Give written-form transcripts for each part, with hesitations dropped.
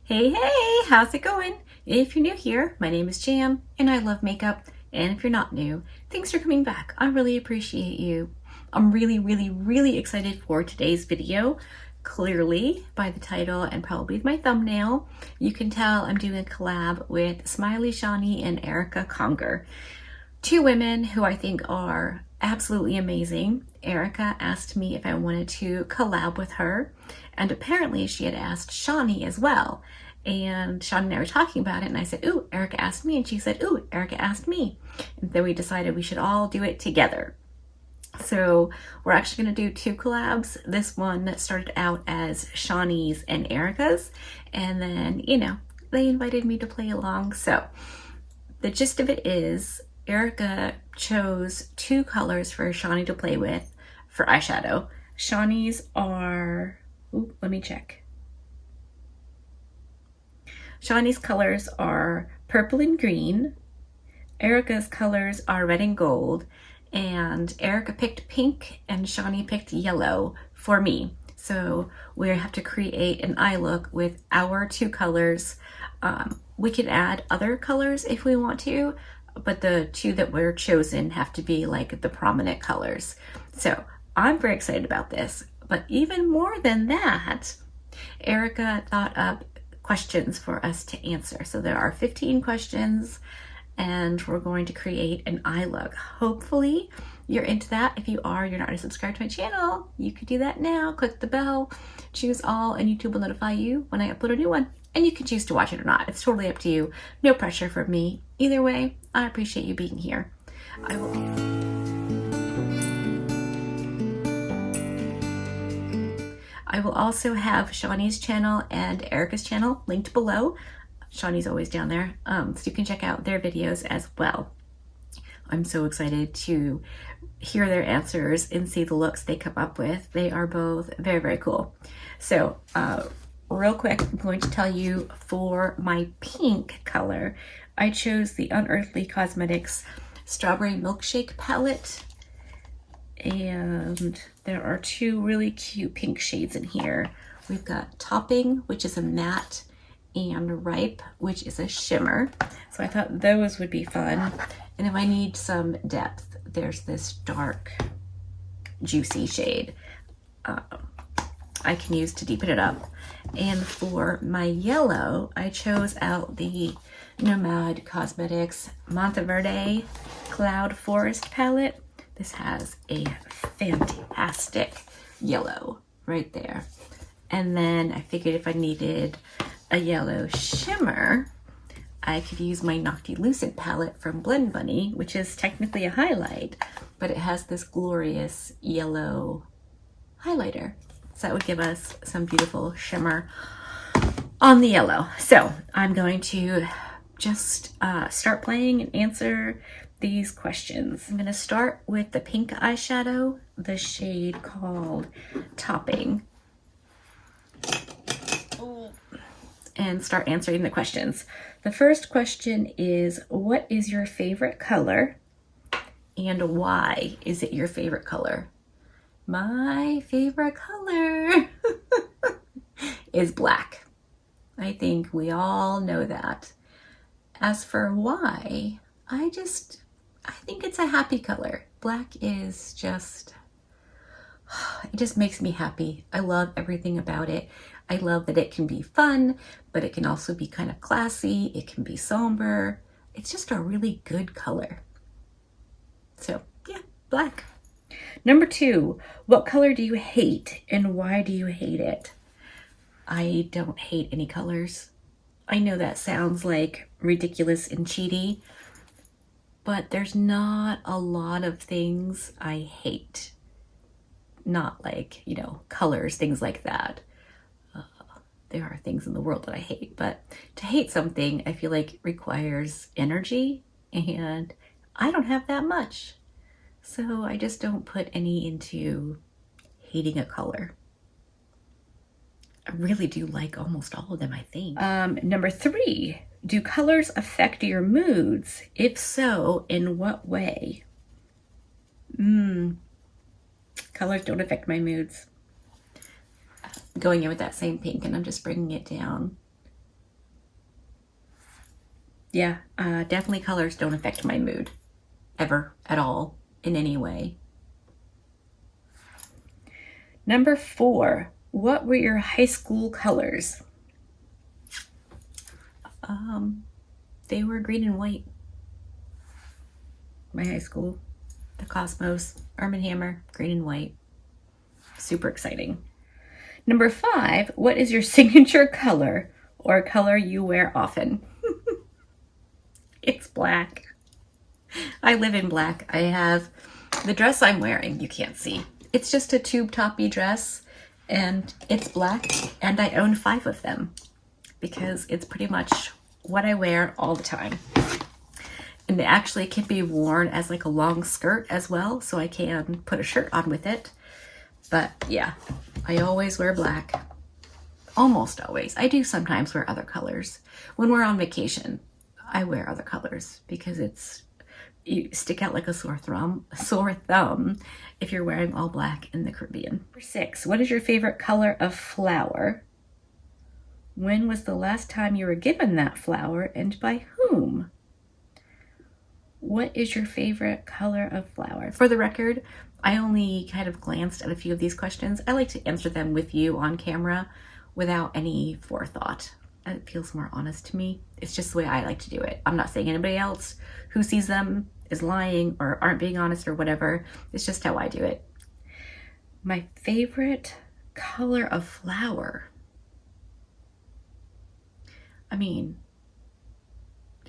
Hey, hey, how's it going? If you're new here, my name is Jam and I love makeup. And if you're not new, thanks for coming back. I really appreciate you. I'm really excited for today's video. Clearly, by the title and probably my thumbnail, you can tell I'm doing a collab with Smiley Shani and Erica Conger. Two women who I think are absolutely amazing. Erica asked me if I wanted to collab with her, and apparently she had asked Shani as well. And Shani and I were talking about it, and I said, ooh, Erica asked me, and she said, ooh, Erica asked me. And then we decided we should all do it together. So we're actually going to do two collabs. This one started out as Shani's and Erica's, and then, they invited me to play along. So the gist of it is Erica chose two colors for Shani to play with for eyeshadow. Shani's are, let me check. Shani's colors are purple and green. Erica's colors are red and gold. And Erica picked pink and Shani picked yellow for me. So we have to create an eye look with our two colors. We could add other colors if we want to, but the two that were chosen have to be like the prominent colors. So I'm very excited about this. But even more than that, Erica thought up questions for us to answer. So there are 15 questions and we're going to create an eye look. Hopefully you're into that. If you are, you're not already subscribed to my channel, you could do that now. Click the bell, choose all, and YouTube will notify you when I upload a new one. And you can choose to watch it or not. It's totally up to you. No pressure from me. Either way, I appreciate you being here. I will also have Shani's channel and Erica's channel linked below. Shani's always down there, so you can check out their videos as well. I'm so excited to hear their answers and see the looks they come up with. They are both very cool. So real quick, I'm going to tell you for my pink color, I chose the Unearthly Cosmetics Strawberry Milkshake palette. And there are two really cute pink shades in here. We've got Topping, which is a matte, and Ripe, which is a shimmer. So I thought those would be fun. And if I need some depth, there's this dark, juicy shade I can use to deepen it up. And for my yellow, I chose out the Nomad Cosmetics Monteverde Cloud Forest palette. This has a fantastic yellow right there. And then I figured if I needed a yellow shimmer, I could use my Noctilucent palette from Blend Bunny, which is technically a highlight, but it has this glorious yellow highlighter. So that would give us some beautiful shimmer on the yellow. So I'm going to just start playing and answer these questions. I'm going to start with the pink eyeshadow, the shade called Topping, and start answering the questions. The first question is, what is your favorite color and why is it your favorite color? My favorite color is black. I think we all know that. As for why, I think it's a happy color. Black is just, it just makes me happy. I love everything about it. I love that it can be fun, but it can also be kind of classy. It can be somber. It's just a really good color. So yeah, black. Number two, what color do you hate and why do you hate it? I don't hate any colors. I know that sounds like ridiculous and cheaty, but there's not a lot of things I hate. Not like, colors, things like that. There are things in the world that I hate, but to hate something, I feel like requires energy, and I don't have that much. So I just don't put any into hating a color. I really do like almost all of them, I think. Number three, do colors affect your moods? If so, in what way? Colors don't affect my moods. Going in with that same pink, and I'm just bringing it down Yeah, definitely colors don't affect my mood ever at all in any way. Number 4, what were your high school colors? They were green and white. My high school, the Cosmos, Arm & Hammer, green and white. Super exciting. Number 5, what is your signature color or color you wear often? It's black. I live in black. I have the dress I'm wearing, you can't see. It's just a tube toppy dress and it's black, and I own 5 of them because it's pretty much what I wear all the time. And it actually can be worn as like a long skirt as well, so I can put a shirt on with it. But yeah, I always wear black. Almost always. I do sometimes wear other colors. When we're on vacation, I wear other colors because you stick out like a sore thumb if you're wearing all black in the Caribbean. Number 6, what is your favorite color of flower? When was the last time you were given that flower and by whom? What is your favorite color of flower? For the record, I only kind of glanced at a few of these questions. I like to answer them with you on camera without any forethought. It feels more honest to me. It's just the way I like to do it. I'm not saying anybody else who sees them is lying or aren't being honest or whatever. It's just how I do it. My favorite color of flower. I mean,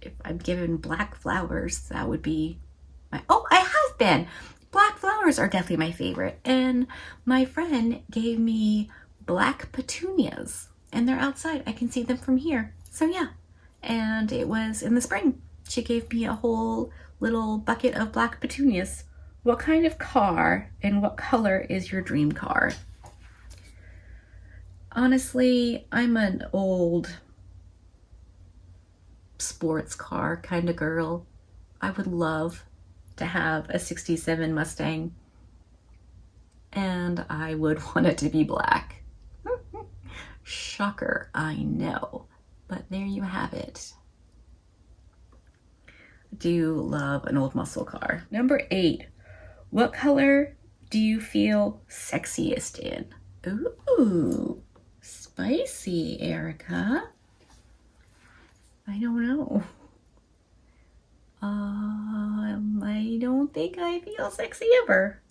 if I'm given black flowers, that would be I have been. Black flowers are definitely my favorite. And my friend gave me black petunias and they're outside. I can see them from here. So yeah. And it was in the spring. She gave me a whole little bucket of black petunias. What kind of car and what color is your dream car? Honestly, I'm an old sports car kind of girl. I would love to have a 67 Mustang, and I would want it to be black. Shocker, I know, but there you have it. I do love an old muscle car. Number 8, what color do you feel sexiest in? Ooh, spicy, Erica. I don't know. I don't think I feel sexy ever.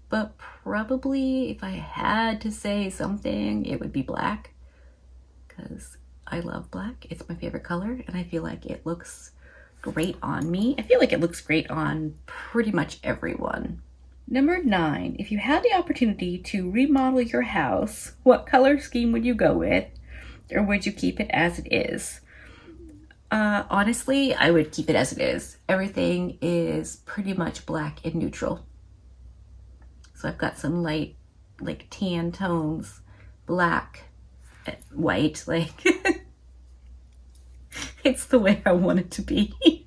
But probably if I had to say something, it would be black. Because I love black. It's my favorite color and I feel like it looks great on me. I feel like it looks great on pretty much everyone. Number 9, if you had the opportunity to remodel your house, what color scheme would you go with? Or would you keep it as it is? Honestly, I would keep it as it is. Everything is pretty much black and neutral. So I've got some light, like tan tones, black, white, like it's the way I want it to be.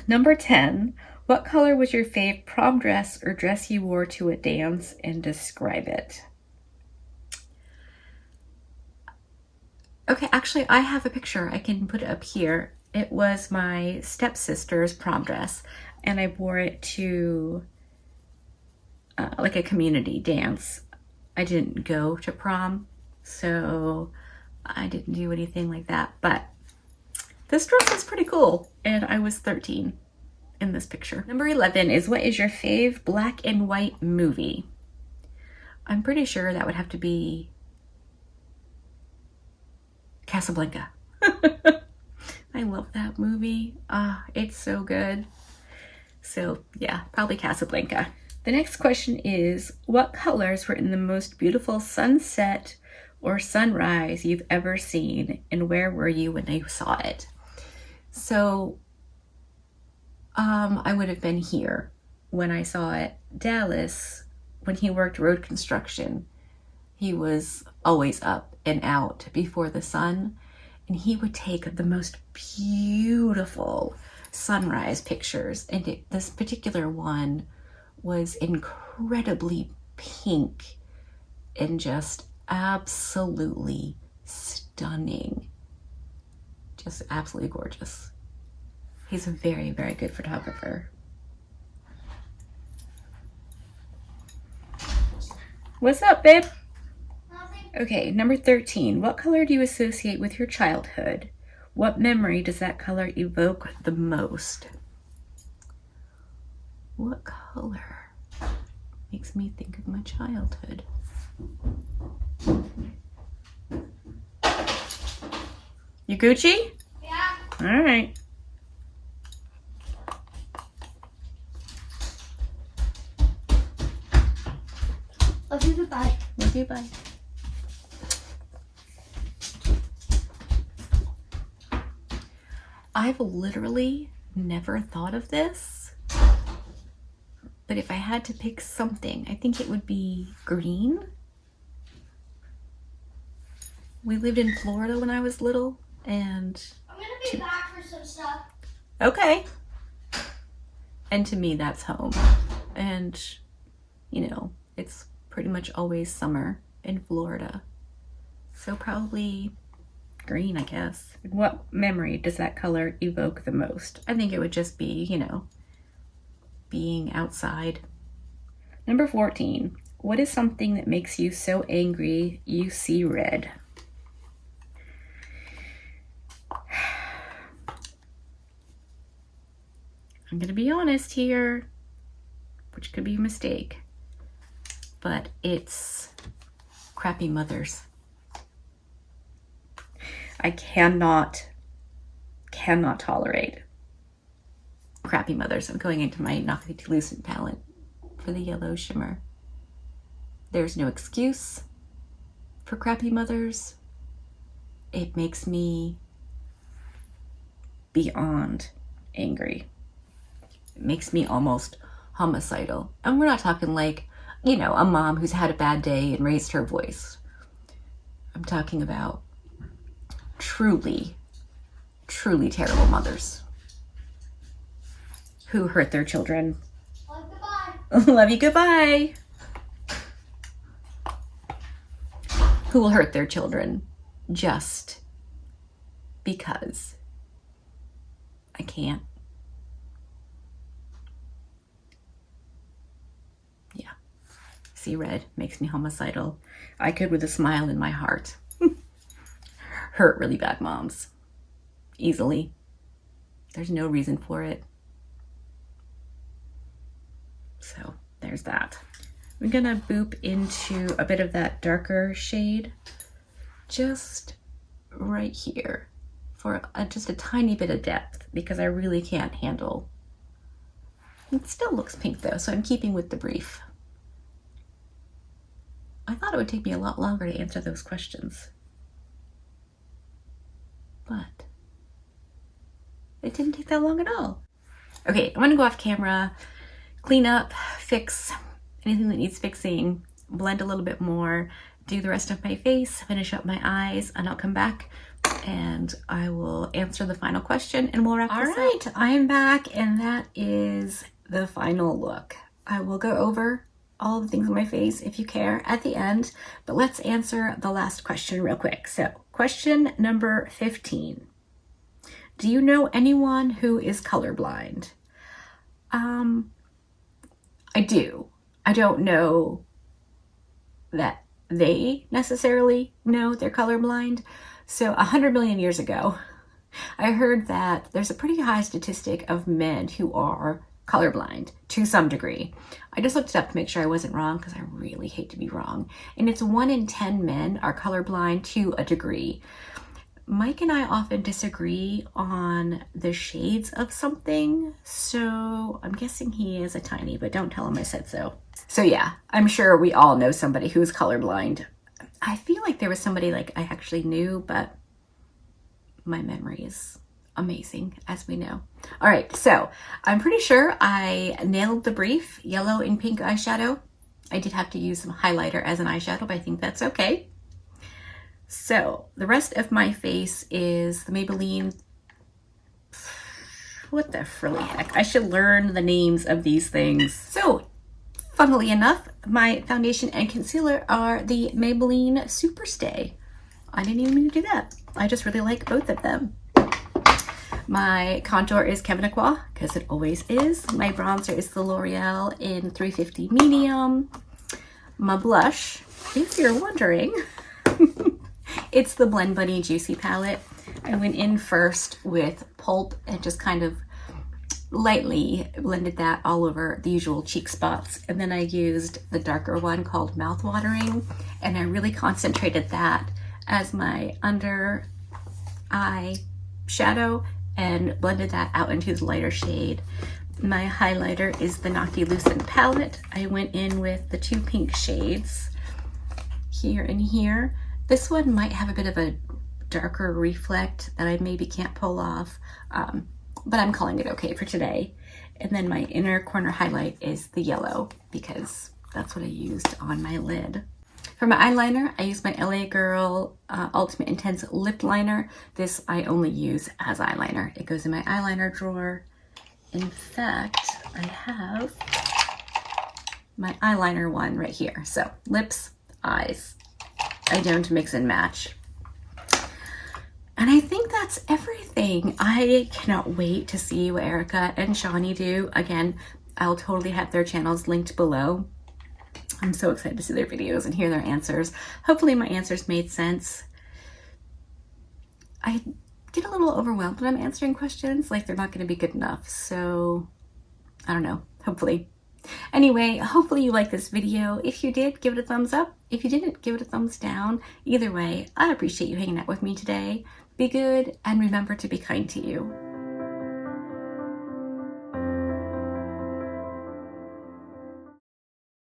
Number 10, what color was your fave prom dress or dress you wore to a dance, and describe it? Okay, actually, I have a picture. I can put it up here. It was my stepsister's prom dress, and I wore it to like a community dance. I didn't go to prom, so I didn't do anything like that, but this dress was pretty cool, and I was 13 in this picture. Number 11 is, what is your fave black and white movie? I'm pretty sure that would have to be Casablanca. I love that movie. It's so good. So yeah, probably Casablanca. The next question is, what colors were in the most beautiful sunset or sunrise you've ever seen, and where were you when you saw it? So I would have been here when I saw it. Dallas, when he worked road construction, he was always up and out before the sun, and he would take the most beautiful sunrise pictures. And this particular one was incredibly pink and just Absolutely stunning. Just absolutely gorgeous. He's a very, very good photographer. What's up, babe? Nothing. Okay, number 13. What color do you associate with your childhood? What memory does that color evoke the most? What color makes me think of my childhood? You Gucci? Yeah. All right. Love you, goodbye. Love you, bye. I've literally never thought of this, but if I had to pick something, I think it would be green. We lived in Florida when I was little, and I'm gonna be back for some stuff. Okay. And to me, that's home. And, you know, it's pretty much always summer in Florida. So probably green, I guess. What memory does that color evoke the most? I think it would just be, you know, being outside. Number 14. What is something that makes you so angry you see red? I'm gonna be honest here, which could be a mistake, but it's crappy mothers. I cannot tolerate crappy mothers. I'm going into my Noctilucent palette for the yellow shimmer. There's no excuse for crappy mothers. It makes me beyond angry. It makes me almost homicidal. And we're not talking like, you know, a mom who's had a bad day and raised her voice. I'm talking about truly, truly terrible mothers who hurt their children. Love, goodbye. Love you, goodbye. Who will hurt their children just because. I can't. Yeah. See red makes me homicidal. I could, with a smile in my heart, hurt really bad moms easily. There's no reason for it. So there's that. I'm gonna boop into a bit of that darker shade just right here for just a tiny bit of depth, because I really can't handle. It still looks pink though, so I'm keeping with the brief. I thought it would take me a lot longer to answer those questions, but it didn't take that long at all. Okay, I'm gonna go off camera, clean up, fix anything that needs fixing, blend a little bit more, do the rest of my face, finish up my eyes, and I'll come back and I will answer the final question and we'll wrap this up. All right, I'm back, and that is the final look. I will go over all the things on my face if you care at the end, but let's answer the last question real quick. So question number 15. Do you know anyone who is colorblind? I do. I don't know that they necessarily know they're colorblind. So 100 million years ago, I heard that there's a pretty high statistic of men who are colorblind to some degree. I just looked it up to make sure I wasn't wrong, because I really hate to be wrong. And it's 1 in 10 men are colorblind to a degree. Mike and I often disagree on the shades of something, so I'm guessing he is a tiny, but don't tell him I said so. So yeah, I'm sure we all know somebody who is colorblind. I feel like there was somebody like I actually knew, but my memory is amazing, as we know. All right, so I'm pretty sure I nailed the brief. Yellow and pink eyeshadow. I did have to use some highlighter as an eyeshadow, but I think that's okay. So the rest of my face is the Maybelline, what the frilly heck? I should learn the names of these things. So Funnily enough, my foundation and concealer are the Maybelline Superstay. I didn't even mean to do that. I just really like both of them. My contour is Kevin Aqua, because it always is. My bronzer is the L'Oreal in 350 Medium. My blush, if you're wondering, it's the Blend Bunny Juicy palette. I went in first with Pulp and just kind of lightly blended that all over the usual cheek spots. And then I used the darker one called Mouthwatering, and I really concentrated that as my under eye shadow and blended that out into the lighter shade. My highlighter is the Naughty Lucent palette. I went in with the 2 pink shades here and here. This one might have a bit of a darker reflect that I maybe can't pull off, but I'm calling it okay for today. And then my inner corner highlight is the yellow, because that's what I used on my lid. For my eyeliner, I use my LA Girl Ultimate Intense Lip Liner. This I only use as eyeliner. It goes in my eyeliner drawer. In fact, I have my eyeliner one right here. So lips, eyes. I don't mix and match. And I think that's everything. I cannot wait to see what Erica and Shani do. Again, I'll totally have their channels linked below. I'm so excited to see their videos and hear their answers. Hopefully my answers made sense. I get a little overwhelmed when I'm answering questions, like they're not going to be good enough. So I don't know, hopefully. Anyway, hopefully you liked this video. If you did, give it a thumbs up. If you didn't, give it a thumbs down. Either way, I appreciate you hanging out with me today. Be good and remember to be kind to you.